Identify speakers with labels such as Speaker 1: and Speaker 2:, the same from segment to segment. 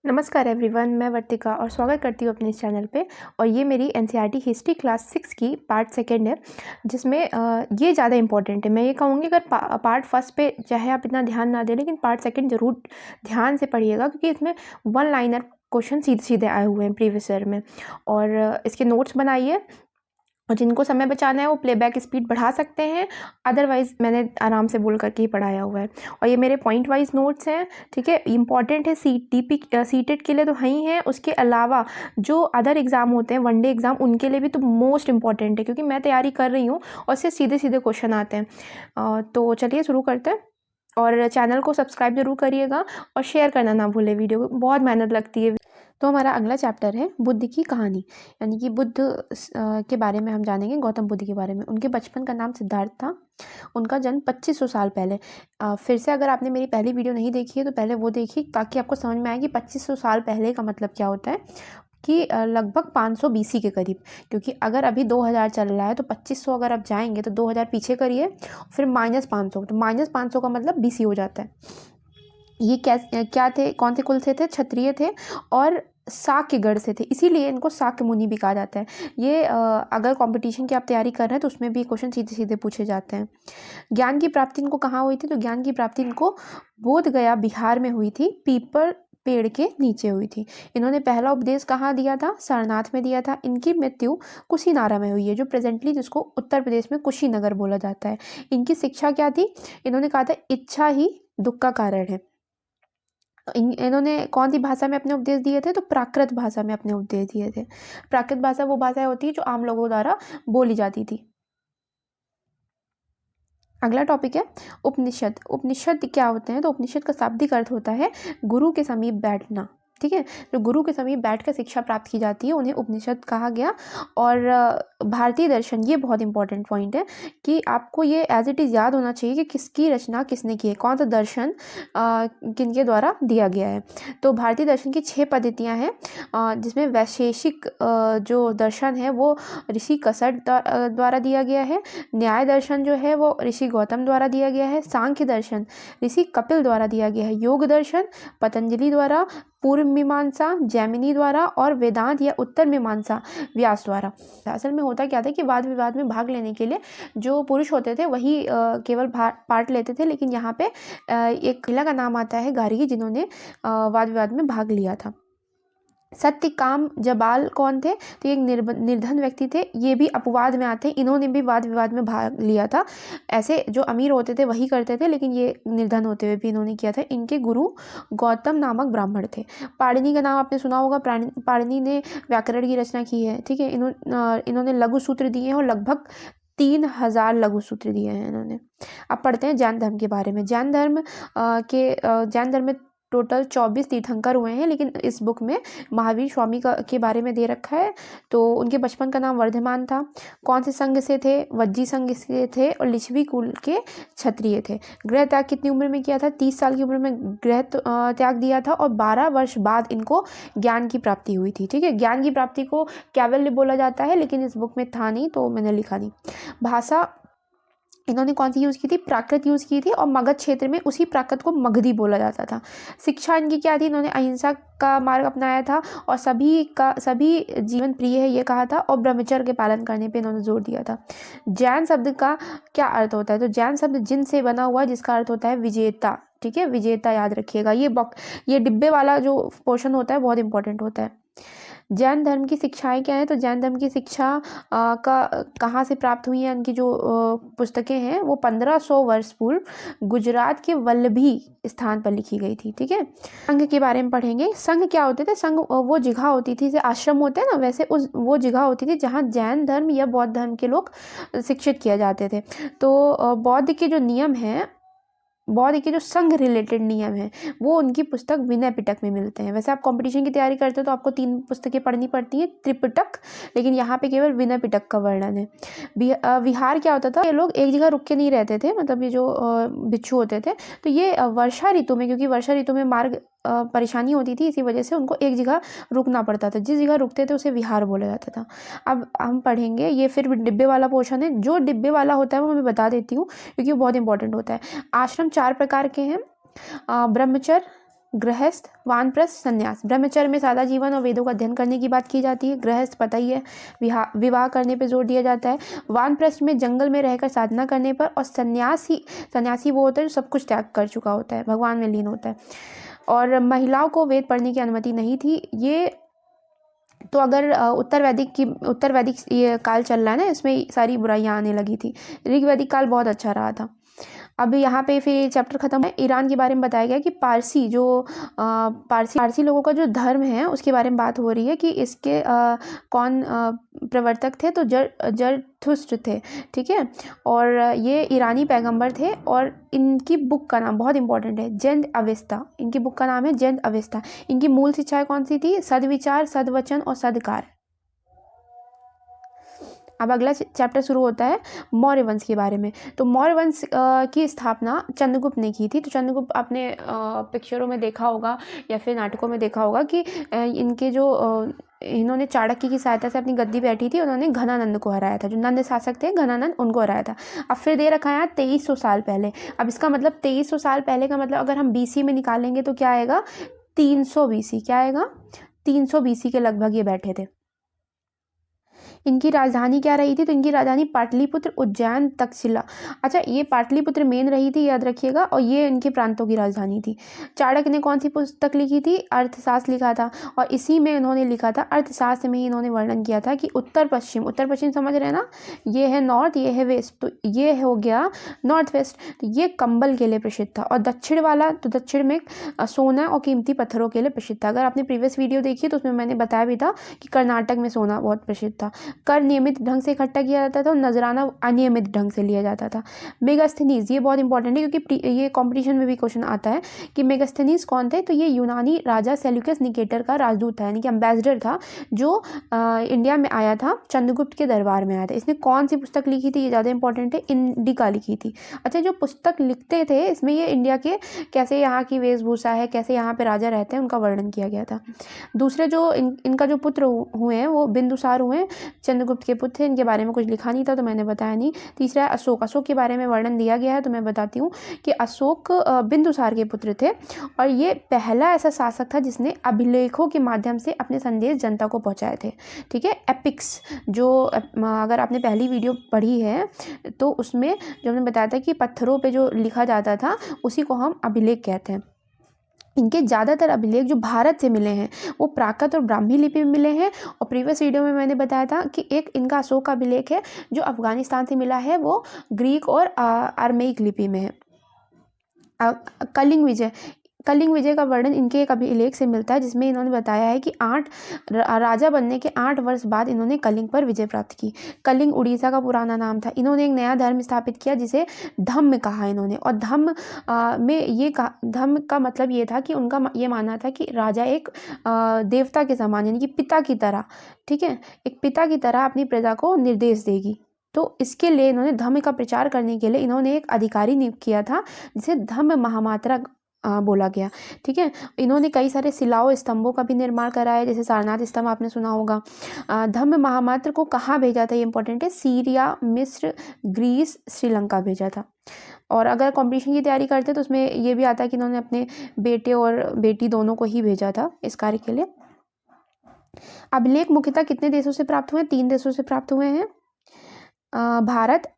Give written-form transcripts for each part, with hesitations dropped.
Speaker 1: नमस्कार एवरीवन, मैं वर्तिका और स्वागत करती हूँ अपने इस चैनल पे। और ये मेरी एनसीईआरटी हिस्ट्री क्लास 6 की पार्ट सेकंड है, जिसमें ये ज़्यादा इंपॉर्टेंट है। मैं ये कहूँगी अगर पार्ट फर्स्ट पे चाहे आप इतना ध्यान ना दें, लेकिन पार्ट सेकंड ज़रूर ध्यान से पढ़िएगा, क्योंकि इसमें वन लाइनर क्वेश्चन सीधे सीधे आए हुए हैं प्रीवियस ईयर में। और इसके नोट्स बनाइए, और जिनको समय बचाना है वो प्लेबैक स्पीड बढ़ा सकते हैं, अदरवाइज़ मैंने आराम से बोल करके ही पढ़ाया हुआ है। और ये मेरे पॉइंट वाइज नोट्स हैं, ठीक है। इंपॉर्टेंट है, सीटेट के लिए तो है ही है, उसके अलावा जो अदर एग्ज़ाम होते हैं, वनडे एग्ज़ाम, उनके लिए भी तो मोस्ट इंपॉर्टेंट है, क्योंकि मैं तैयारी कर रही हूँ और इससे सीधे सीधे क्वेश्चन आते हैं। तो चलिए शुरू करते हैं। और चैनल को सब्सक्राइब जरूर करिएगा और शेयर करना ना भूलें वीडियो को, बहुत मेहनत लगती है। तो हमारा अगला चैप्टर है बुद्ध की कहानी, यानी कि बुद्ध के बारे में हम जानेंगे, गौतम बुद्ध के बारे में। उनके बचपन का नाम सिद्धार्थ था। उनका जन्म 2500 साल पहले। फिर से अगर आपने मेरी पहली वीडियो नहीं देखी है तो पहले वो देखिए, ताकि आपको समझ में आए कि 2500 साल पहले का मतलब क्या होता है, कि लगभग 500 बीसी के करीब। क्योंकि अगर अभी 2000 चल रहा है तो 2500 अगर आप जाएंगे तो 2000 पीछे करिए, फिर -500, तो -500 का मतलब बीसी हो जाता है। ये क्या थे, कौन से कुल से थे? क्षत्रिय थे और शाक्य गढ़ से थे, इसीलिए इनको शाक्य मुनि भी कहा जाता है। ये अगर कंपटीशन की आप तैयारी कर रहे हैं तो उसमें भी क्वेश्चन सीधे सीधे पूछे जाते हैं। ज्ञान की प्राप्ति इनको कहाँ हुई थी? तो ज्ञान की प्राप्ति इनको बोध गया बिहार में हुई थी, पीपल पेड़ के नीचे हुई थी। इन्होंने पहला उपदेश कहाँ दिया था? सारनाथ में दिया था। इनकी मृत्यु कुशीनारा में हुई है, जो प्रेजेंटली जिसको उत्तर प्रदेश में कुशीनगर बोला जाता है। इनकी शिक्षा क्या थी? इन्होंने कहा था इच्छा ही दुख का कारण है। इन्होंने कौन सी भाषा में अपने उपदेश दिए थे? तो प्राकृत भाषा में अपने उपदेश दिए थे। प्राकृत भाषा वो भाषा होती है जो आम लोगों द्वारा बोली जाती थी। अगला टॉपिक है उपनिषद। उपनिषद क्या होते हैं? तो उपनिषद का शाब्दिक अर्थ होता है गुरु के समीप बैठना, ठीक है। जो गुरु के समीप बैठकर शिक्षा प्राप्त की जाती है उन्हें उपनिषद कहा गया। और भारतीय दर्शन, ये बहुत इंपॉर्टेंट पॉइंट है कि आपको ये एज इट इज़ याद होना चाहिए कि किसकी रचना किसने की है, कौन सा दर्शन किनके द्वारा दिया गया है। तो भारतीय दर्शन की 6 पद्धतियाँ हैं, जिसमें वैशेषिक जो दर्शन है वो ऋषि कसट द्वारा दिया गया है। न्याय दर्शन जो है वो ऋषि गौतम द्वारा दिया गया है। सांख्य दर्शन ऋषि कपिल द्वारा दिया गया है। योग दर्शन पतंजलि द्वारा, पूर्व मीमांसा जैमिनी द्वारा, और वेदांत या उत्तर मीमांसा व्यास द्वारा। असल में होता क्या था कि वाद विवाद में भाग लेने के लिए जो पुरुष होते थे वही केवल पार्ट लेते थे, लेकिन यहाँ पे एक महिला का नाम आता है गार्गी, जिन्होंने वाद विवाद में भाग लिया था। सत्यकाम जबाल कौन थे? तो ये एक निर्धन व्यक्ति थे, ये भी अपवाद में आते हैं, इन्होंने भी वाद विवाद में भाग लिया था। ऐसे जो अमीर होते थे वही करते थे, लेकिन ये निर्धन होते हुए भी इन्होंने किया था। इनके गुरु गौतम नामक ब्राह्मण थे। पाणिनि का नाम आपने सुना होगा, पाणिनि ने व्याकरण की रचना की है, ठीक है। इन्होंने लघु सूत्र दिए हैं और लगभग 3000 लघु सूत्र दिए हैं इन्होंने। अब पढ़ते हैं जैन धर्म के बारे में। जैन धर्म में टोटल 24 तीर्थंकर हुए हैं, लेकिन इस बुक में महावीर स्वामी के बारे में दे रखा है। तो उनके बचपन का नाम वर्धमान था। कौन से संघ से थे? वज्जी संघ से थे और लिच्छवी कुल के क्षत्रिय थे। गृह त्याग कितनी उम्र में किया था? 30 साल की उम्र में गृह त्याग दिया था, और 12 वर्ष बाद इनको ज्ञान की प्राप्ति हुई थी, ठीक है। ज्ञान की प्राप्ति को कैवल्य बोला जाता है, लेकिन इस बुक में था नहीं तो मैंने लिखा नहीं। भाषा इन्होंने कौन सी यूज़ की थी? प्राकृत यूज़ की थी, और मगध क्षेत्र में उसी प्राकृत को मगधी बोला जाता था। शिक्षा इनकी क्या थी? इन्होंने अहिंसा का मार्ग अपनाया था, और सभी जीवन प्रिय है ये कहा था, और ब्रह्मचर्य के पालन करने पे इन्होंने जोर दिया था। जैन शब्द का क्या अर्थ होता है? तो जैन शब्द जिन से बना हुआ, जिसका अर्थ होता है विजेता, ठीक है। विजेता याद रखिएगा। ये डिब्बे वाला जो पोर्शन होता है बहुत इंपॉर्टेंट होता है। जैन धर्म की शिक्षाएं क्या हैं? तो जैन धर्म की शिक्षा कहाँ से प्राप्त हुई है? उनकी जो पुस्तकें हैं वो 1500 वर्ष पूर्व गुजरात के वल्लभी स्थान पर लिखी गई थी, ठीक है। संघ के बारे में पढ़ेंगे। संघ क्या होते थे? संघ वो जगह होती थी, जैसे आश्रम होते हैं ना, वैसे वो जगह होती थी जहाँ जैन धर्म या बौद्ध धर्म के लोग शिक्षित किए जाते थे। तो बौद्ध के जो नियम हैं, बौद्ध के जो संघ रिलेटेड नियम है, वो उनकी पुस्तक विनय पिटक में मिलते हैं। वैसे आप कंपटीशन की तैयारी करते हो तो आपको 3 पुस्तकें पढ़नी पड़ती हैं, त्रिपिटक, लेकिन यहाँ पे केवल विनय पिटक का वर्णन है। विहार क्या होता था? ये लोग एक जगह रुक के नहीं रहते थे, मतलब ये जो भिक्षु होते थे, तो ये वर्षा ऋतु में, क्योंकि वर्षा ऋतु में मार्ग परेशानी होती थी, इसी वजह से उनको एक जगह रुकना पड़ता था। जिस जगह रुकते थे उसे विहार बोला जाता था। अब हम पढ़ेंगे, ये फिर डिब्बे वाला पोर्शन है। जो डिब्बे वाला होता है वो मैं बता देती हूँ, क्योंकि वो बहुत इंपॉर्टेंट होता है। आश्रम 4 प्रकार के हैं, ब्रह्मचर्य, गृहस्थ, वानप्रस्थ, संन्यास। ब्रह्मचर्य में सादा जीवन और वेदों का अध्ययन करने की बात की जाती है। गृहस्थ पता ही है, विवाह करने पे जोर दिया जाता है। वानप्रस्थ में जंगल में रहकर साधना करने पर, और सन्यासी वो होता है जो सब कुछ त्याग कर चुका होता है, भगवान में लीन होता है। और महिलाओं को वेद पढ़ने की अनुमति नहीं थी। ये तो अगर उत्तर वैदिक ये काल चल रहा है ना, इसमें सारी बुराइयां आने लगी थी। ऋग वैदिक काल बहुत अच्छा रहा था। अब यहाँ पे फिर चैप्टर खत्म है। ईरान के बारे में बताया गया कि पारसी लोगों का जो धर्म है उसके बारे में बात हो रही है कि इसके कौन प्रवर्तक थे, तो जरथुस्त्र थे, ठीक है। और ये ईरानी पैगंबर थे, और इनकी बुक का नाम बहुत इंपॉर्टेंट है, जेंद अवेस्ता। इनकी बुक का नाम है जेंद अवेस्ता। इनकी मूल शिक्षाएं कौन सी थी? सद्विचार, सद्वचन और सद्कार। अब अगला चैप्टर शुरू होता है मौर्य वंश के बारे में। तो मौर्य वंश की स्थापना चंद्रगुप्त ने की थी। तो चंद्रगुप्त आपने पिक्चरों में देखा होगा या फिर नाटकों में देखा होगा कि इनके जो इन्होंने चाणक्य की सहायता से अपनी गद्दी बैठी थी, उन्होंने घनानंद को हराया था। जो नंद शासक थे घनानंद, उनको हराया था। अब फिर दे रखा है 2300 साल पहले। अब इसका मतलब 2300 साल पहले का मतलब अगर हम बीसी में निकालेंगे तो क्या आएगा? 300 बीसी। क्या आएगा? 300 बीसी के लगभग ये बैठे थे। इनकी राजधानी क्या रही थी? तो इनकी राजधानी पाटलिपुत्र, उज्जैन, तक्षशिला। अच्छा, ये पाटलिपुत्र मेन रही थी, याद रखिएगा, और ये इनके प्रांतों की राजधानी थी। चाणक्य ने कौन सी पुस्तक लिखी थी? अर्थशास्त्र लिखा था, और इसी में इन्होंने लिखा था, अर्थशास्त्र में ही इन्होंने वर्णन किया था कि उत्तर पश्चिम समझ रहे हैं ना, ये है नॉर्थ, ये है वेस्ट, तो ये हो गया नॉर्थ वेस्ट। तो ये कंबल के लिए प्रसिद्ध था, और दक्षिण वाला, तो दक्षिण में सोना और कीमती पत्थरों के लिए प्रसिद्ध था। अगर आपने प्रीवियस वीडियो देखी तो उसमें मैंने बताया भी था कि कर्नाटक में सोना बहुत प्रसिद्ध था। कर नियमित ढंग से इकट्ठा किया जाता था और नजराना अनियमित ढंग से लिया जाता था। मेगास्थनीज, ये बहुत इंपॉर्टेंट है क्योंकि ये कंपटीशन में भी क्वेश्चन आता है कि मेगास्थनीज कौन थे? तो ये यूनानी राजा सेल्यूकस निकेटर का राजदूत था, यानी कि एम्बेसडर था, जो इंडिया में आया था, चंद्रगुप्त के दरबार में आया था। इसने कौन सी पुस्तक लिखी थी? ये ज़्यादा इंपॉर्टेंट है, इंडिका लिखी थी। अच्छा, जो पुस्तक लिखते थे इसमें ये इंडिया के कैसे यहाँ की वेशभूषा है, कैसे यहाँ पे राजा रहते हैं, उनका वर्णन किया गया था। दूसरे जो इनका जो पुत्र हुए हैं वो बिंदुसार हुए, चंद्रगुप्त के पुत्र थे। इनके बारे में कुछ लिखा नहीं था तो मैंने बताया नहीं। तीसरा है अशोक के बारे में वर्णन दिया गया है, तो मैं बताती हूँ कि अशोक बिंदुसार के पुत्र थे, और ये पहला ऐसा शासक था जिसने अभिलेखों के माध्यम से अपने संदेश जनता को पहुँचाए थे, ठीक है। एपिक्स, जो अगर आपने पहली वीडियो पढ़ी है तो उसमें जो हमने बताया था कि पत्थरों पे जो लिखा जाता था उसी को हम अभिलेख कहते हैं। इनके ज़्यादातर अभिलेख जो भारत से मिले हैं वो प्राकृत और ब्राह्मी लिपि में मिले हैं, और प्रीवियस वीडियो में मैंने बताया था कि एक इनका अशोक का अभिलेख है जो अफगानिस्तान से मिला है, वो ग्रीक और अरमेइक लिपि में है। कलिंग विजय का वर्णन इनके एक अभिलेख से मिलता है, जिसमें इन्होंने बताया है कि 8 राजा बनने के 8 वर्ष बाद इन्होंने कलिंग पर विजय प्राप्त की। कलिंग उड़ीसा का पुराना नाम था। इन्होंने एक नया धर्म स्थापित किया जिसे धम्म कहा इन्होंने, और धम्म का मतलब ये था कि उनका ये मानना था कि राजा एक देवता के समान, यानी कि पिता की तरह, ठीक है, एक पिता की तरह अपनी प्रजा को निर्देश देगी। तो इसके लिए इन्होंने धम्म का प्रचार करने के लिए इन्होंने एक अधिकारी नियुक्त किया था जिसे धम्म महामात्रा बोला गया, ठीक है। इन्होंने कई सारे शिलाओं स्तंभों का भी निर्माण कराया, जैसे सारनाथ स्तंभ आपने सुना होगा। धम्म महामात्र को कहाँ भेजा था, ये इंपॉर्टेंट है, सीरिया, मिस्र, ग्रीस, श्रीलंका भेजा था। और अगर कॉम्पिटिशन की तैयारी करते तो उसमें ये भी आता है कि इन्होंने अपने बेटे और बेटी दोनों को ही भेजा था इस कार्य के लिए। अभिलेख मुख्यतः कितने देशों से प्राप्त हुए? 3 देशों से प्राप्त हुए हैं, भारत,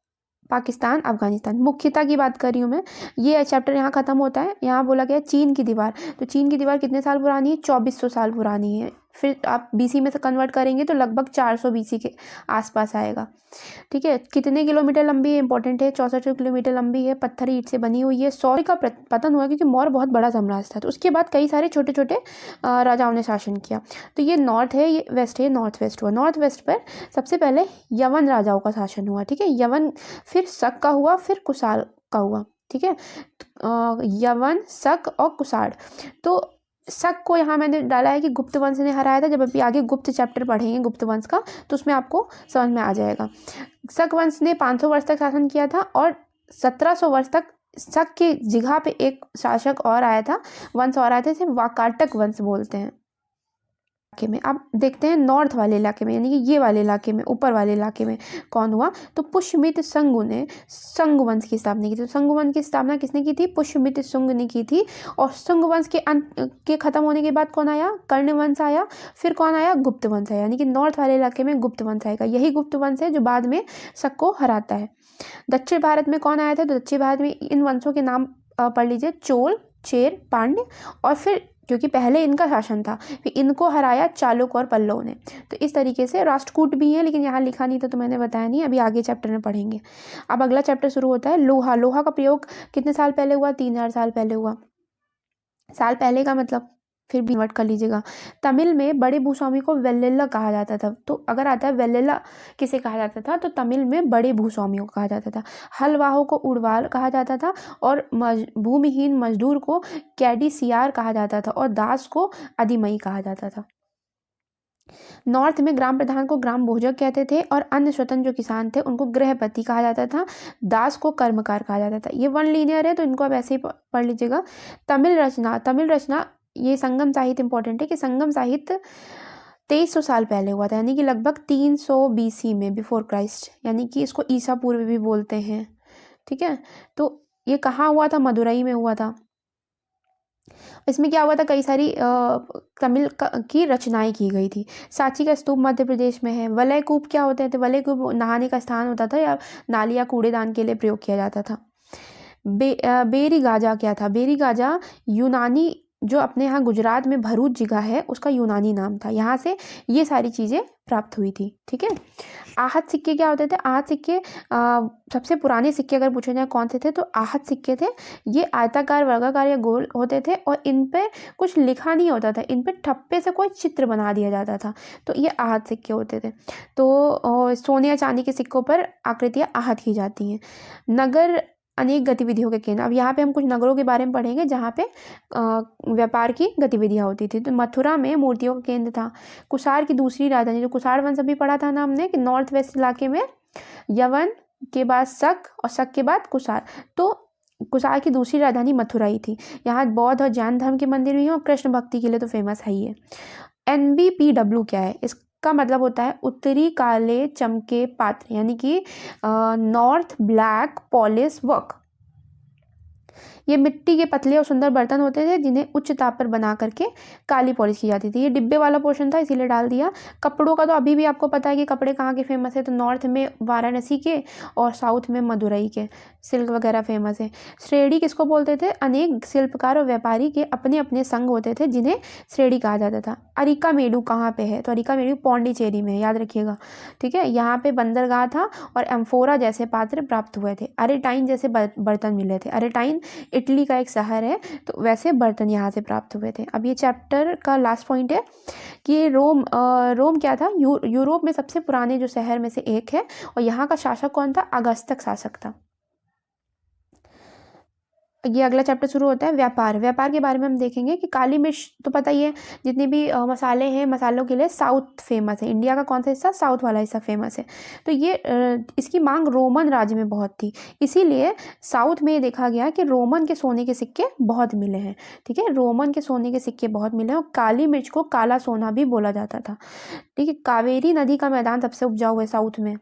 Speaker 1: पाकिस्तान, अफगानिस्तान। मुख्यता की बात कर रही हूँ मैं। ये चैप्टर यहाँ खत्म होता है। यहाँ बोला गया चीन की दीवार। तो चीन की दीवार कितने साल पुरानी है? 2400 साल पुरानी है। फिर आप बीसी में से कन्वर्ट करेंगे तो लगभग 400 बीसी के आसपास आएगा, ठीक है। कितने किलोमीटर लंबी है? इंपॉर्टेंट है, 64 किलोमीटर लंबी है, पत्थर ईंट से बनी हुई है। सौर्य का पतन हुआ क्योंकि मौर्य बहुत बड़ा साम्राज्य था, तो उसके बाद कई सारे छोटे छोटे राजाओं ने शासन किया। तो ये नॉर्थ है, ये वेस्ट है, नॉर्थ वेस्ट हुआ। नॉर्थ वेस्ट पर सबसे पहले यवन राजाओं का शासन हुआ, ठीक है। यवन, फिर शक का हुआ, फिर कुषाण का हुआ, ठीक है। यवन, शक और कुषाण। तो शक को यहाँ मैंने डाला है कि गुप्त वंश ने हराया था। जब अभी आगे गुप्त चैप्टर पढ़ेंगे गुप्त वंश का तो उसमें आपको समझ में आ जाएगा। शक वंश ने 500 वर्ष तक शासन किया था, और 1700 वर्ष तक शक की जगह पे एक शासक और आया था, वंश और आया था, इसे वाकाटक वंश बोलते हैं। इलाके में। अब देखते हैं नॉर्थ वाले इलाके में, यानी कि ये वाले इलाके में, ऊपर वाले इलाके में कौन हुआ, तो पुष्यमित्र संगु ने संग वंश की स्थापना की थी। तो संग वंश की स्थापना किसने की थी, पुष्यमित्र शुंग ने की थी। और संग वंश के अंत के खत्म होने के बाद कौन आया, कर्ण वंश आया। फिर कौन आया, गुप्त वंश आया, यानी कि नॉर्थ वाले इलाके में गुप्त वंश आएगा। यही गुप्त वंश है जो बाद में शक को हराता है। दक्षिण भारत में कौन आया था, तो दक्षिण भारत में इन वंशों के नाम पढ़ लीजिए, चोल, चेर, पांड्य, और फिर क्योंकि पहले इनका शासन था, फिर इनको हराया चालुक्य और पल्लव ने। तो इस तरीके से राष्ट्रकूट भी है, लेकिन यहाँ लिखा नहीं था तो मैंने बताया नहीं, अभी आगे चैप्टर में पढ़ेंगे। अब अगला चैप्टर शुरू होता है लोहा। लोहा का प्रयोग कितने साल पहले हुआ, 3000 साल पहले हुआ। साल पहले का मतलब फिर भी नोट कर लीजिएगा। तमिल में बड़े भूस्वामी को वेल्लेला कहा जाता था। तो अगर आता है वेल्लेला किसे कहा जाता था, तो तमिल में बड़े भूस्वामियों को कहा जाता था। हलवाहों को उड़वाल कहा जाता था, और भूमिहीन मजदूर को कैडिसियार कहा जाता था, और दास को अधिमई कहा जाता था। नॉर्थ में ग्राम प्रधान को ग्राम भोजक कहते थे, और अन्य स्वतंत्र जो किसान थे उनको गृहपति कहा जाता था। दास को कर्मकार कहा जाता था। ये वन लीनियर है तो इनको आप ऐसे ही पढ़ लीजिएगा। तमिल रचना, ये संगम साहित्य इंपॉर्टेंट है कि संगम साहित्य 2300 साल पहले हुआ था, यानी कि लगभग 300 BC में, बिफोर क्राइस्ट, यानी कि इसको ईसा पूर्व भी बोलते हैं। ठीक है, तो ये कहाँ हुआ था, मदुरई में हुआ था। इसमें क्या हुआ था, कई सारी तमिल की रचनाएं की गई थी। सांची का स्तूप मध्य प्रदेश में है। वलय कूप क्या होते थे, वलय कूप नहाने का स्थान होता था, या नाली या कूड़ेदान के लिए प्रयोग किया जाता था। बेरी गाजा क्या था, बेरी गाजा यूनानी, जो अपने यहाँ गुजरात में भरूच जगह है उसका यूनानी नाम था, यहाँ से ये सारी चीज़ें प्राप्त हुई थी। ठीक है, आहत सिक्के क्या होते थे, आहत सिक्के सबसे पुराने सिक्के अगर पूछे जाए कौन से थे, तो आहत सिक्के थे। ये आयताकार, वर्गाकार या गोल होते थे, और इन पे कुछ लिखा नहीं होता था, इन पे ठप्पे से कोई चित्र बना दिया जाता था, तो ये आहत सिक्के होते थे। तो सोने या चांदी के सिक्कों पर आकृतियाँ आहत की जाती हैं। नगर अनेक गतिविधियों के केंद्र। अब यहाँ पे हम कुछ नगरों के बारे में पढ़ेंगे जहाँ पे व्यापार की गतिविधियाँ होती थी। तो मथुरा में मूर्तियों का केंद्र था। कुषाण की दूसरी राजधानी, जो कुषाण वंश अभी पढ़ा था ना हमने, कि नॉर्थ वेस्ट इलाके में यवन के बाद शक, और शक के बाद कुषाण, तो कुषाण की दूसरी राजधानी मथुरा ही थी। यहाँ बौद्ध और जैन धर्म के मंदिर भी हैं, और कृष्ण भक्ति के लिए तो फेमस है ही है। NBPW क्या है, इसका मतलब होता है उत्तरी काले चमके पात्र, यानी कि नॉर्थ ब्लैक पॉलिश वर्क। ये मिट्टी के पतले और सुंदर बर्तन होते थे जिन्हें उच्च ताप पर बना करके काली पॉलिश की जाती थी। ये डिब्बे वाला पोर्शन था इसीलिए डाल दिया। कपड़ों का तो अभी भी आपको पता है कि कपड़े कहाँ के फेमस है, तो नॉर्थ में वाराणसी के और साउथ में मदुरई के सिल्क वगैरह फेमस है। श्रेणी किसको बोलते थे, अनेक शिल्पकार और व्यापारी के अपने अपने संघ होते थे जिन्हें श्रेणी कहा जाता था। अरिकामेडु कहाँ पे है, तो अरिकामेडु पौंडीचेरी में है, याद रखिएगा। ठीक है, यहाँ पे बंदरगाह था और एम्फोरा जैसे पात्र प्राप्त हुए थे। अरेटाइन जैसे बर्तन मिले थे। अरेटाइन इटली का एक शहर है, तो वैसे बर्तन यहाँ से प्राप्त हुए थे। अब ये चैप्टर का लास्ट पॉइंट है कि रोम क्या था, यूरोप में सबसे पुराने जो शहर में से एक है, और यहाँ का शासक कौन था, अगस्तक शासक था। ये अगला चैप्टर शुरू होता है व्यापार। व्यापार के बारे में हम देखेंगे कि काली मिर्च तो पता ही है, जितने भी मसाले हैं, मसालों के लिए साउथ फेमस है। इंडिया का कौन सा हिस्सा, साउथ वाला हिस्सा फेमस है। तो ये इसकी मांग रोमन राज्य में बहुत थी, इसीलिए साउथ में ये देखा गया कि रोमन के सोने के सिक्के बहुत मिले हैं। ठीक है, रोमन के सोने के सिक्के बहुत मिले हैं, और काली मिर्च को काला सोना भी बोला जाता था। ठीक है, कावेरी नदी का मैदान सबसे उपजाऊ है साउथ में,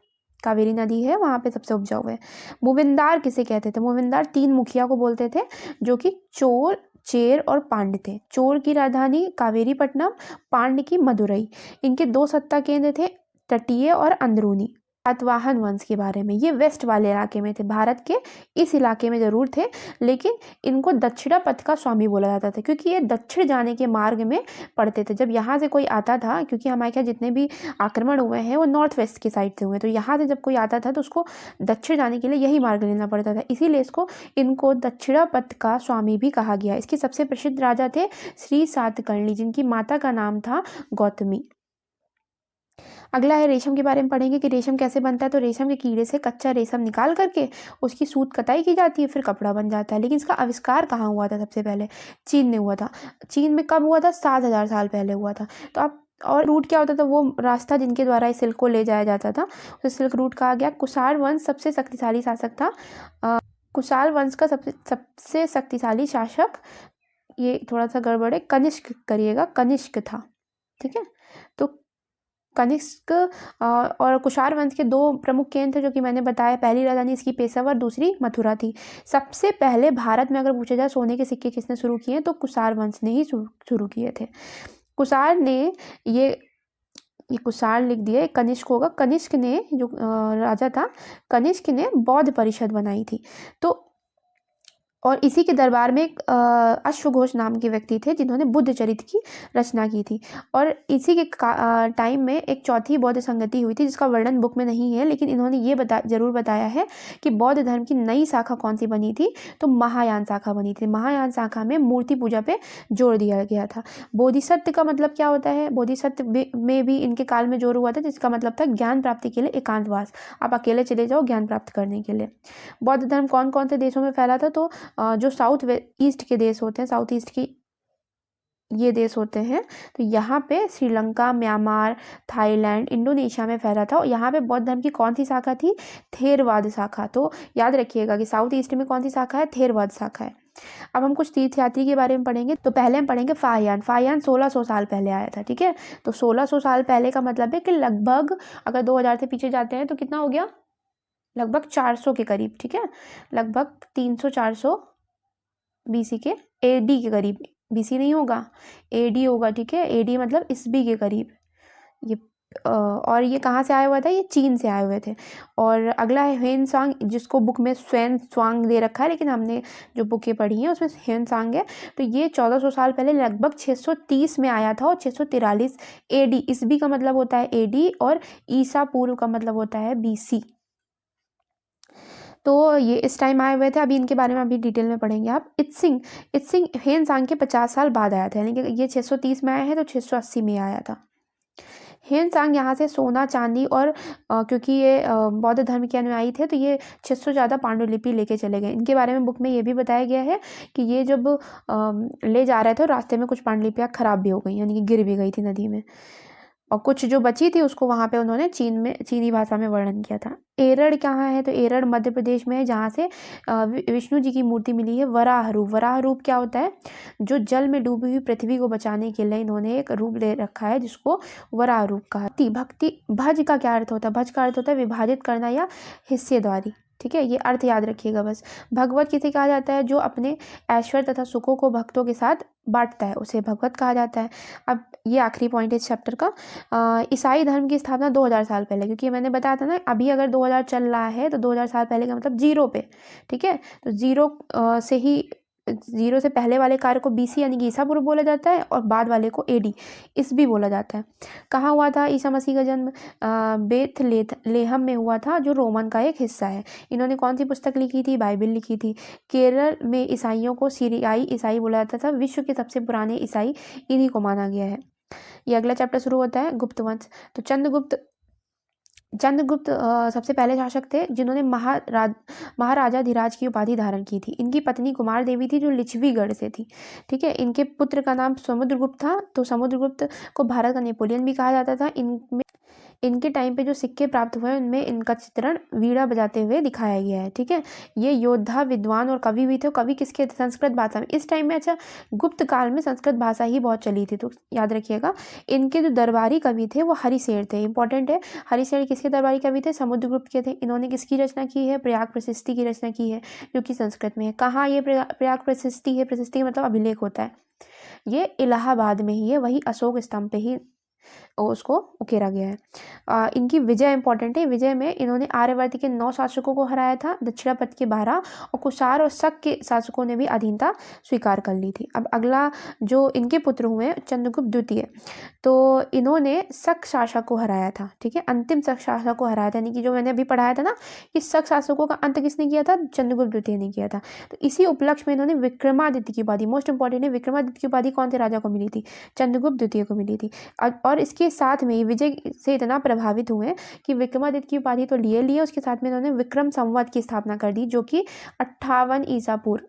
Speaker 1: कावेरी नदी है वहाँ पे सबसे उपजाऊ है। मुविंदार किसे कहते थे, मुविंदार 3 मुखिया को बोलते थे जो कि चोल, चेर और पांड्य थे। चोर की राजधानी कावेरीपट्टनम, पांड्य की मदुरई। इनके 2 सत्ता केंद्र थे, तटीय और अंदरूनी। सातवाहन वंश के बारे में, ये वेस्ट वाले इलाके में थे, भारत के इस इलाके में जरूर थे, लेकिन इनको दक्षिणा पथ का स्वामी बोला जाता था क्योंकि ये दक्षिण जाने के मार्ग में पड़ते थे। जब यहाँ से कोई आता था, क्योंकि हमारे यहाँ जितने भी आक्रमण हुए हैं वो नॉर्थ वेस्ट की साइड से हुए, तो यहाँ से जब कोई आता था तो उसको दक्षिण जाने के लिए यही मार्ग लेना पड़ता था, इसीलिए इनको दक्षिणा पथ का स्वामी भी कहा गया। इसके सबसे प्रसिद्ध राजा थे श्री सातकर्णी, जिनकी माता का नाम था गौतमी। अगला है रेशम के बारे में पढ़ेंगे कि रेशम कैसे बनता है। तो रेशम के कीड़े से कच्चा रेशम निकाल करके उसकी सूत कताई की जाती है, फिर कपड़ा बन जाता है। लेकिन इसका आविष्कार कहाँ हुआ था, सबसे पहले चीन ने हुआ था। चीन में कब हुआ था, 7000 साल पहले हुआ था। तो अब और रूट क्या होता था, वो रास्ता जिनके द्वारा इस सिल्क को ले जाया जाता था उसे सिल्क रूट कहा गया। कुषाण वंश सबसे शक्तिशाली शासक था। कुषाण वंश का सबसे शक्तिशाली शासक, ये थोड़ा सा गड़बड़ है, कनिष्क करिएगा, कनिष्क था। ठीक है। तो कनिष्क और कुषाण वंश के 2 प्रमुख केंद्र थे जो कि मैंने बताया। पहली राजधानी इसकी पेशावर, दूसरी मथुरा थी। सबसे पहले भारत में अगर पूछा जाए सोने के सिक्के किसने शुरू किए तो कुषाण वंश ने ही शुरू किए थे। कुषाण ने ये कुषाण लिख दिया, कनिष्क होगा। कनिष्क ने जो राजा था, कनिष्क ने बौद्ध परिषद बनाई थी। तो और इसी के दरबार में एक अश्वघोष नाम के व्यक्ति थे जिन्होंने बुद्ध चरित्र की रचना की थी। और इसी के टाइम में एक चौथी बौद्ध संगति हुई थी जिसका वर्णन बुक में नहीं है, लेकिन इन्होंने ये जरूर बताया है कि बौद्ध धर्म की नई शाखा कौन सी बनी थी, तो महायान शाखा बनी थी। महायान शाखा में मूर्ति पूजा पे जोर दिया गया था। बोधिसत्व का मतलब क्या होता है, बोधिसत्व में भी इनके काल में जोर हुआ था, जिसका मतलब था ज्ञान प्राप्ति के लिए एकांतवास। आप अकेले चले जाओ ज्ञान प्राप्त करने के लिए। बौद्ध धर्म कौन कौन से देशों में फैला था, तो जो साउथ ईस्ट के देश होते हैं, साउथ ईस्ट की ये देश होते हैं, तो यहाँ पे श्रीलंका, म्यांमार, थाईलैंड, इंडोनेशिया में फैला था। और यहाँ पे बौद्ध धर्म की कौन सी शाखा थी, थेरवाद शाखा। तो याद रखिएगा कि साउथ ईस्ट में कौन सी शाखा है, थेरवाद शाखा है। अब हम कुछ तीर्थयात्री के बारे में पढ़ेंगे। तो पहले हम पढ़ेंगे फाहियान। फाहियान 1600 साल पहले आया था, ठीक है। तो 1600 साल पहले का मतलब है कि लगभग अगर 2000 से पीछे जाते हैं तो कितना हो गया, लगभग 400 के करीब, ठीक है। लगभग 300-400 बीसी के, एडी के करीब। बीसी नहीं होगा, एडी होगा, ठीक है। एडी मतलब ईस्वी के करीब ये। और ये कहाँ से आया हुआ था, ये चीन से आए हुए थे। और अगला है ह्वेन सांग, जिसको बुक में स्वयं स्वांग दे रखा है, लेकिन हमने जो बुकें पढ़ी हैं उसमें ह्वेन सांग है। तो ये 1400 साल पहले लगभग 630 में आया था। और 643 एडी, ईस्वी का मतलब होता है एडी और ईसा पूर्व का मतलब होता है बीसी। तो ये इस टाइम आए हुए थे। अभी इनके बारे में अभी डिटेल में पढ़ेंगे आप। इत्सिंग ह्वेन सांग के 50 साल बाद आया था, यानी कि ये 630 में आया है तो 680 में आया था। ह्वेन सांग यहाँ से सोना, चांदी और क्योंकि ये बौद्ध धर्म के अनुयायी थे तो ये 600 ज़्यादा पांडुलिपि लेके चले गए। इनके बारे में बुक में ये भी बताया गया है कि ये जब ले जा रहे थे रास्ते में कुछ पांडुलिपियाँ खराब भी हो गई, यानी कि गिर भी गई थी नदी में। और कुछ जो बची थी उसको वहाँ पे उन्होंने चीनी भाषा में वर्णन किया था। एरड़ कहाँ है, तो एरड़ मध्य प्रदेश में है, जहाँ से विष्णु जी की मूर्ति मिली है। वराह रूप, वराह रूप क्या होता है, जो जल में डूबी हुई पृथ्वी को बचाने के लिए इन्होंने एक रूप ले रखा है जिसको वराह रूप कहा। भक्ति, भज का क्या अर्थ होता है, भज का अर्थ होता है विभाजित करना या हिस्सेदारी, ठीक है। ये अर्थ याद रखिएगा बस। भगवत किसे कहा जाता है, जो अपने ऐश्वर्य तथा सुखों को भक्तों के साथ बांटता है, उसे भगवत कहा जाता है। अब ये आखिरी पॉइंट है इस चैप्टर का। ईसाई धर्म की स्थापना 2000 साल पहले, क्योंकि मैंने बताया था ना अभी अगर 2000 चल रहा है तो 2000 साल पहले का मतलब जीरो पे, ठीक है। तो जीरो से पहले वाले कार्य को बीसी यानी कि ईसा पूर्व बोला जाता है, और बाद वाले को एडी ईस्वी बोला जाता है। कहाँ हुआ था ईसा मसीह का जन्म, बेथलेहम में हुआ था, जो रोमन का एक हिस्सा है। इन्होंने कौन सी पुस्तक लिखी थी, बाइबिल लिखी थी। केरल में ईसाइयों को सीरियाई ईसाई बोला जाता था। विश्व के सबसे पुराने ईसाई इन्हीं को माना गया है। ये अगला चैप्टर शुरू होता है गुप्त वंश। तो चंद्रगुप्त सबसे पहले शासक थे जिन्होंने महाराजाधिराज की उपाधि धारण की थी। इनकी पत्नी कुमार देवी थी जो लिच्छवीगढ़ से थी, ठीक है। इनके पुत्र का नाम समुद्रगुप्त था। तो समुद्रगुप्त को भारत का नेपोलियन भी कहा जाता था। इनके टाइम पे जो सिक्के प्राप्त हुए उनमें इनका चित्रण वीणा बजाते हुए दिखाया गया है, ठीक है। ये योद्धा, विद्वान और कवि भी थे। कवि किसके थे, संस्कृत भाषा में। इस टाइम में अच्छा गुप्त काल में संस्कृत भाषा ही बहुत चली थी, तो याद रखिएगा। इनके जो दरबारी कवि थे वो हरिशेर थे, इंपॉर्टेंट है। हरिशेर किसके दरबारी कवि थे, समुद्रगुप्त के थे। इन्होंने किसकी रचना की है, प्रयाग प्रशस्ति की रचना की है, जो कि संस्कृत में है। कहाँ ये प्रयाग प्रशस्ति है, प्रशस्ति का मतलब अभिलेख होता है, ये इलाहाबाद में ही है, वही अशोक स्तंभ पे ही उसको उकेरा गया है। इनकी विजय इंपॉर्टेंट है। विजय में इन्होंने आर्यवर्त के 9 शासकों को हराया था, दक्षिणापथ के 12, और कुषाण और शक के शासकों ने भी अधीनता स्वीकार कर ली थी। अब अगला जो इनके पुत्र हुए चंद्रगुप्त द्वितीय, तो इन्होंने शक शासक को हराया था, ठीक है। अंतिम शक शासक को हराया था, यानी कि जो मैंने अभी पढ़ाया था ना कि शक शासकों का अंत किसने किया था, चंद्रगुप्त द्वितीय ने किया था। तो इसी उपलक्ष्य में इन्होंने विक्रमादित्य की उपाधि, मोस्ट इंपॉर्टेंट है, विक्रमादित्य की उपाधि कौन से राजा को मिली थी, चंद्रगुप्त द्वितीय को मिली थी। और इसके साथ में विजय से इतना प्रभावित हुए कि विक्रमादित्य की उपाधि तो लिए, उसके साथ में इन्होंने विक्रम संवत की स्थापना कर दी, जो कि 58 ईसा पूर्व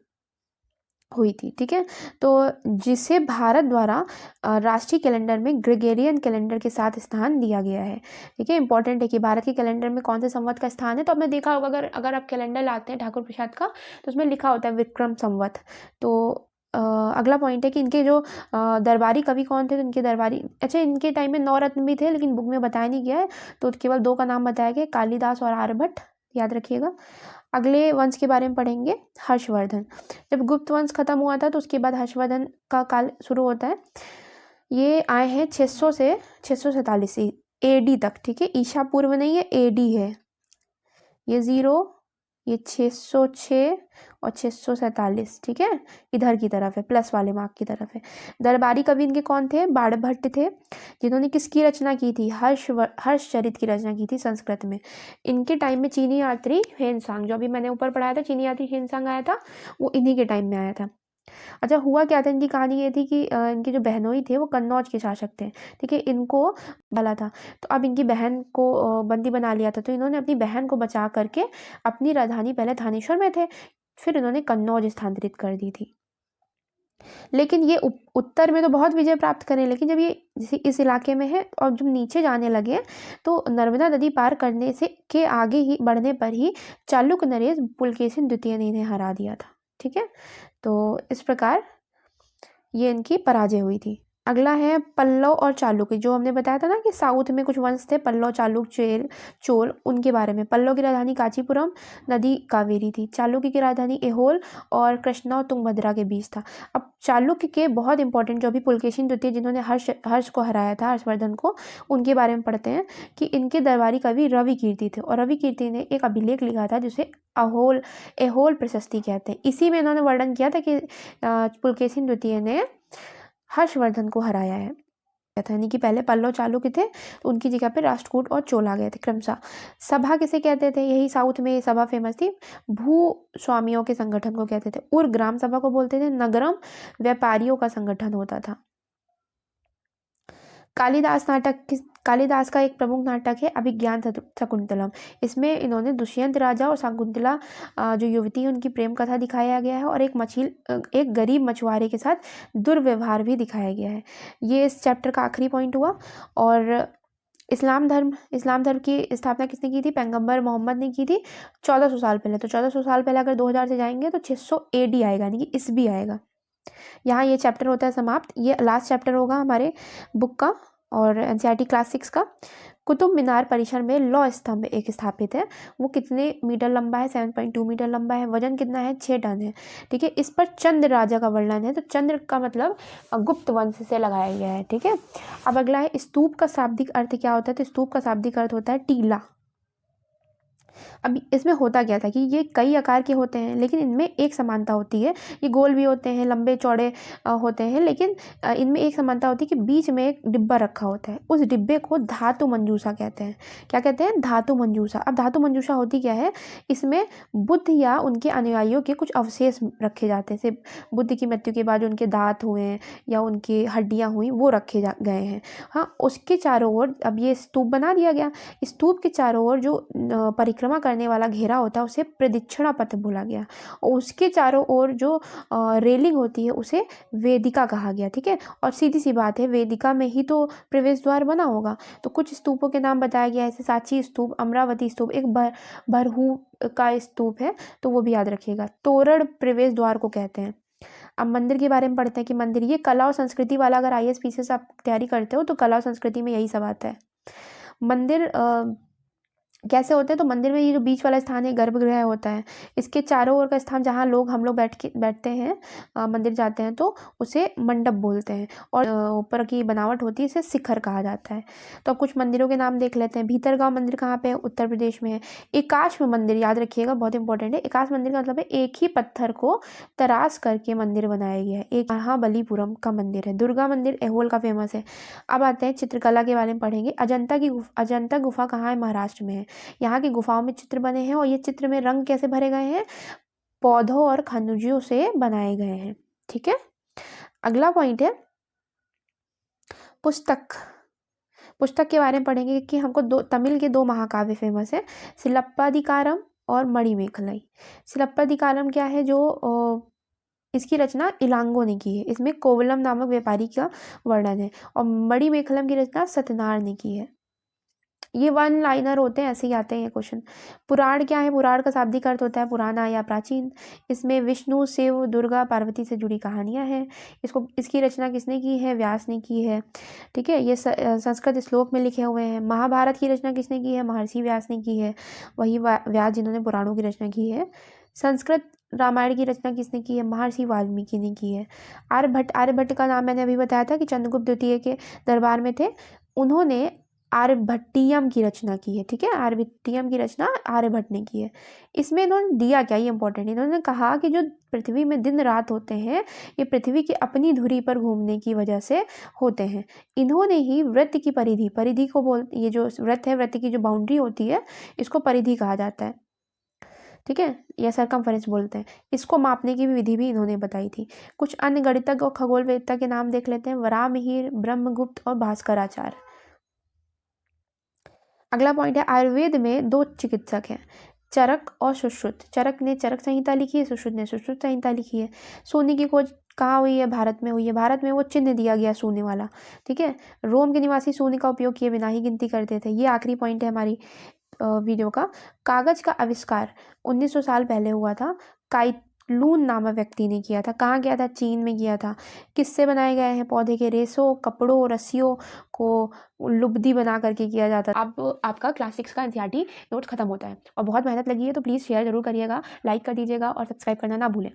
Speaker 1: हुई थी, ठीक है। तो जिसे भारत द्वारा राष्ट्रीय कैलेंडर में ग्रेगोरियन कैलेंडर के साथ स्थान दिया गया है, ठीक है। इंपॉर्टेंट है कि भारत के कैलेंडर में कौन से संवत का स्थान है। तो आपने देखा होगा अगर आप कैलेंडर लाते हैं ठाकुर प्रसाद का, तो उसमें लिखा होता है विक्रम संवत। तो अगला पॉइंट है कि इनके जो दरबारी कवि कौन थे, तो इनके दरबारी, अच्छा इनके टाइम में 9 रत्न भी थे लेकिन बुक में बताया नहीं गया है, तो केवल 2 का नाम बताया गया, कालिदास और आर्यभट्ट, याद रखिएगा। अगले वंश के बारे में पढ़ेंगे, हर्षवर्धन। जब गुप्त वंश खत्म हुआ था तो उसके बाद हर्षवर्धन का काल शुरू होता है। ये आए हैं 600 से 647 AD तक, ठीक है, ईसा पूर्व नहीं है, AD है। ये 0, ये 606 और 647, ठीक है, इधर की तरफ है, प्लस वाले मार्क की तरफ है। दरबारी कवि इनके कौन थे? बाणभट्ट थे, जिन्होंने किसकी रचना की थी? हर्षचरित की रचना की थी संस्कृत में। इनके टाइम में चीनी यात्री हेनसांग, जो अभी मैंने ऊपर पढ़ाया था, चीनी यात्री हेनसांग आया था, वो इन्हीं के टाइम में आया था। अच्छा, हुआ क्या था, इनकी कहानी ये थी कि इनके जो बहनोई थे वो कन्नौज के शासक थे, ठीक है, इनको डाला था, तो अब इनकी बहन को बंदी बना लिया था, तो इन्होंने अपनी बहन को बचा करके अपनी राजधानी, पहले थानेश्वर में थे, फिर इन्होंने कन्नौज स्थानांतरित कर दी थी। लेकिन ये उत्तर में तो बहुत विजय प्राप्त करें, लेकिन जब ये इस इलाके में है और जब नीचे जाने लगे तो नर्मदा नदी पार करने से के आगे ही बढ़ने पर ही चालुक्य नरेश पुलकेशिन द्वितीय ने इन्हें हरा दिया था, ठीक है। तो इस प्रकार ये इनकी पराजय हुई थी। अगला है पल्लव और चालुक्य, जो हमने बताया था ना कि साउथ में कुछ वंश थे, पल्लव, चालुक्य, चोल, उनके बारे में। पल्लव की राजधानी कांचीपुरम, नदी कावेरी थी। चालुक्य की राजधानी एहोल और कृष्णा और तुंगभद्रा के बीच था। अब चालुक्य के बहुत इंपॉर्टेंट, जो अभी पुलकेशिन द्वितीय जिन्होंने हर्ष को हराया था, हर्षवर्धन को, उनके बारे में पढ़ते हैं कि इनके दरबारी कवि रवि कीर्ति थे, और रवि कीर्ति ने एक अभिलेख लिखा था जिसे एहोल प्रशस्ति कहते हैं। इसी में इन्होंने वर्णन किया था कि पुलकेशिन द्वितीय ने हर्षवर्धन को हराया है, यानी कि पहले पल्लव चालुक्य थे, तो उनकी जगह पे राष्ट्रकूट और चोल आ गए थे क्रमशः। सभा किसे कहते थे? यही साउथ में सभा फेमस थी, भू स्वामियों के संगठन को कहते थे। उर ग्राम सभा को बोलते थे, नगरम व्यापारियों का संगठन होता था। कालिदास का एक प्रमुख नाटक है अभिज्ञान शकुंतलम। इसमें इन्होंने दुष्यंत राजा और शकुंतला जो युवती है उनकी प्रेम कथा दिखाया गया है, और एक गरीब मछुआरे के साथ दुर्व्यवहार भी दिखाया गया है। ये इस चैप्टर का आखिरी पॉइंट हुआ। और इस्लाम धर्म की स्थापना किसने की थी? पैगंबर मोहम्मद ने की थी 1400 साल पहले। तो 1400 साल पहले अगर 2000 से जाएंगे तो 600 AD आएगा, यानी कि ईस्वी आएगा। यहाँ ये चैप्टर होता है समाप्त। ये लास्ट चैप्टर होगा हमारे बुक का और NCERT क्लास 6 का। कुतुब मीनार परिसर में लौह स्तंभ एक स्थापित है। वो कितने मीटर लंबा है? 7.2 मीटर लंबा है। वजन कितना है? 6 टन है, ठीक है। इस पर चंद्र राजा का वर्णन है, तो चंद्र का मतलब गुप्त वंश से लगाया गया है, ठीक है। अब अगला है स्तूप का शाब्दिक अर्थ क्या होता है? तो स्तूप का शाब्दिक अर्थ होता है टीला। अब इसमें होता क्या था कि ये कई आकार के होते हैं, लेकिन इनमें एक समानता होती है। ये गोल भी होते हैं, लंबे चौड़े होते हैं, लेकिन इनमें एक समानता होती है कि बीच में एक डिब्बा रखा होता है। उस डिब्बे को धातु मंजूषा कहते हैं। क्या कहते हैं? धातु मंजूषा। अब धातु मंजूषा होती क्या है? इसमें बुद्ध या उनके अनुयायियों के कुछ अवशेष रखे जाते हैं। जैसे बुद्ध की मृत्यु के बाद जो उनके दांत हुए या उनकी हड्डियाँ हुई वो रखे गए हैं। हाँ, उसके चारों ओर अब ये स्तूप बना दिया गया। स्तूप के चारों ओर जो परिक्रमा करने वाला घेरा होता है उसे प्रदक्षिणा पथ बोला गया, और उसके चारों ओर जो रेलिंग होती है उसे वेदिका कहा गया, ठीक है। और सीधी सी बात है, वेदिका में ही तो प्रवेश द्वार बना होगा। तो कुछ स्तूपों के नाम बताया गया है, जैसे सांची स्तूप, अमरावती स्तूप, एक भरहू का स्तूप है, तो वो भी याद रखिएगा। तोरण प्रवेश द्वार को कहते हैं। अब मंदिर के बारे में पढ़ते हैं कि मंदिर, ये कला और संस्कृति वाला, अगर IAS PCS आप तैयारी करते हो तो कला और संस्कृति में यही सब आता है। मंदिर कैसे होते हैं? तो मंदिर में ये जो बीच वाला स्थान है गर्भगृह होता है। इसके चारों ओर का स्थान जहाँ हम लोग बैठते हैं, मंदिर जाते हैं, तो उसे मंडप बोलते हैं, और ऊपर की बनावट होती है, इसे शिखर कहा जाता है। तो अब कुछ मंदिरों के नाम देख लेते हैं। भीतरगांव मंदिर कहाँ पे है? उत्तर प्रदेश में है। एकाश्म मंदिर याद रखिएगा, बहुत इंपॉर्टेंट है। एकाश मंदिर का मतलब है एक ही पत्थर को तराश करके मंदिर बनाया गया है। एक महाबलीपुरम का मंदिर है। दुर्गा मंदिर एहोल का फेमस है। अब आते हैं चित्रकला के बारे में पढ़ेंगे। अजंता गुफा कहाँ है? महाराष्ट्र में है। यहाँ की गुफाओं में चित्र बने हैं, और ये चित्र में रंग कैसे भरे गए हैं? पौधों और खनिजों से बनाए गए हैं, ठीक है। अगला पॉइंट है पुस्तक के बारे में पढ़ेंगे कि हमको तमिल के 2 महाकाव्य फेमस है, सिलप्पादिकारम और मणिमेखलाई। सिलप्पादिकारम क्या है? जो इसकी रचना इलांगो ने की है। इसमें कोवलम नामक व्यापारी का वर्णन है, और मणिमेखलम की रचना सत्यनारायण ने की है। ये वन लाइनर होते हैं, ऐसे ही आते हैं ये क्वेश्चन। पुराण क्या है? पुराण का शाब्दिक अर्थ होता है पुराना या प्राचीन। इसमें विष्णु, शिव, दुर्गा, पार्वती से जुड़ी कहानियाँ हैं। इसकी रचना किसने की है? व्यास ने की है। ठीक है, ये संस्कृत श्लोक में लिखे हुए हैं। महाभारत की रचना किसने की है? महर्षि व्यास ने की है, वही व्यास जिन्होंने पुराणों की रचना की है। संस्कृत रामायण की रचना किसने की है? महर्षि वाल्मीकि ने की है। आर्यभट्ट का नाम मैंने अभी बताया था कि चंद्रगुप्त द्वितीय के दरबार में थे, उन्होंने आर्यभट्टियम की रचना की है। ठीक है, आर्यभट्टियम की रचना आर्यभट्ट ने की है। इसमें इन्होंने दिया क्या, ये इंपॉर्टेंट, इन्होंने कहा कि जो पृथ्वी में दिन रात होते हैं ये पृथ्वी की अपनी धुरी पर घूमने की वजह से होते हैं। इन्होंने ही वृत्त की परिधि को ये जो वृत्त है, वृत्त की जो बाउंड्री होती है इसको परिधि कहा जाता है। ठीक है, या सरकमफेरेंस बोलते हैं। इसको मापने की भी विधि भी इन्होंने बताई थी। कुछ अन्य गणितज्ञ और खगोल वेदता के नाम देख लेते हैं। वराहमिहिर, ब्रह्मगुप्त और भास्कराचार्य। अगला पॉइंट है, आयुर्वेद में 2 चिकित्सक हैं, चरक और सुश्रुत। चरक ने चरक संहिता लिखी है, सुश्रुत ने सुश्रुत संहिता लिखी है। शून्य की खोज कहाँ हुई है? भारत में हुई है। भारत में वो चिन्ह दिया गया शून्य वाला। ठीक है, रोम के निवासी शून्य का उपयोग किए बिना ही गिनती करते थे। ये आखिरी पॉइंट है हमारी वीडियो का। कागज का आविष्कार 1900 साल पहले हुआ था। काइलून नामक व्यक्ति ने किया था। कहाँ किया था? चीन में किया था। किससे बनाए गए हैं? पौधे के रेशों, कपड़ों, रस्सियों को लुब्धि बना करके किया जाता है। अब आपका क्लास 6 का एनसीईआरटी नोट्स खत्म होता है और बहुत मेहनत लगी है, तो प्लीज़ शेयर जरूर करिएगा, लाइक कर दीजिएगा और सब्सक्राइब करना ना भूलें।